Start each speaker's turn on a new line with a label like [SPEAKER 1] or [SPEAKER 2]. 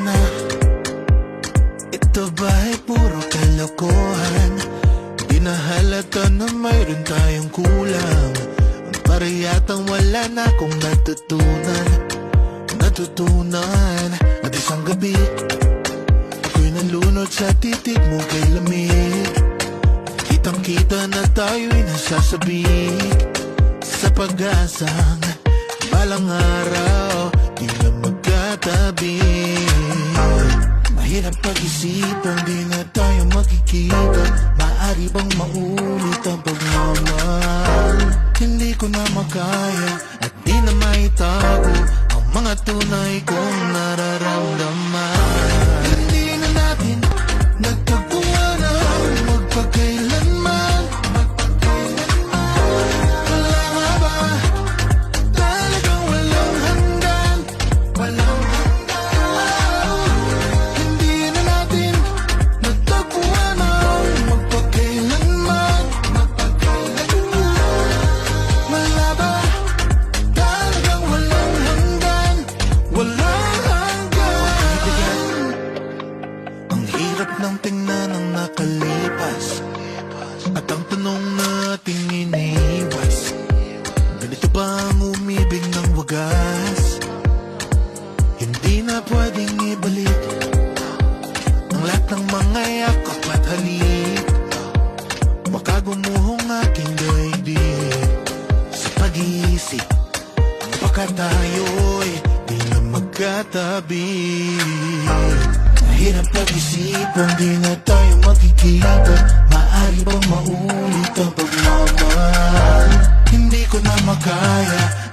[SPEAKER 1] na? Ito ba'y puro kalokohan? Di na halata na mayroon tayong kulang. Para yatang wala na akong natutunan at isang gabi ako'y nalunod sa titig mo kay lamig. Kitang kita na tayo'y nasasabik sa pag-asang balang araw di na magkatabi. Mahirap pag-isipan, di na tayo magkikita. Maaari bang maulit ang pagmamahal? Hindi ko na makaya at di na maitago ang mga tunay kong nararamdaman. Hindi na natin nagtagpuan ang magpakailanman. Wala nga ba talagang walang hanggan? Walang hanggan. Hindi na natin nagtagpuan ang magpakailanman. Wala ba talagang walang hanggan? Walang hanggan. Ang hirap ng tingnan ng nakalipas at ang tanong nating iniwas. Ganito ba ang umibig ng wagas? Hindi na pwedeng ibalik ang lahat ng mga yakap at halik. Baka gumuhong aking daigdig sa pag-iisip. Baka tayo'y di na magkatabi. Mahirap pag-isipan, di na tayo magkikita. Maaari bang maulit ang pagmamahal? Hindi ko na makaya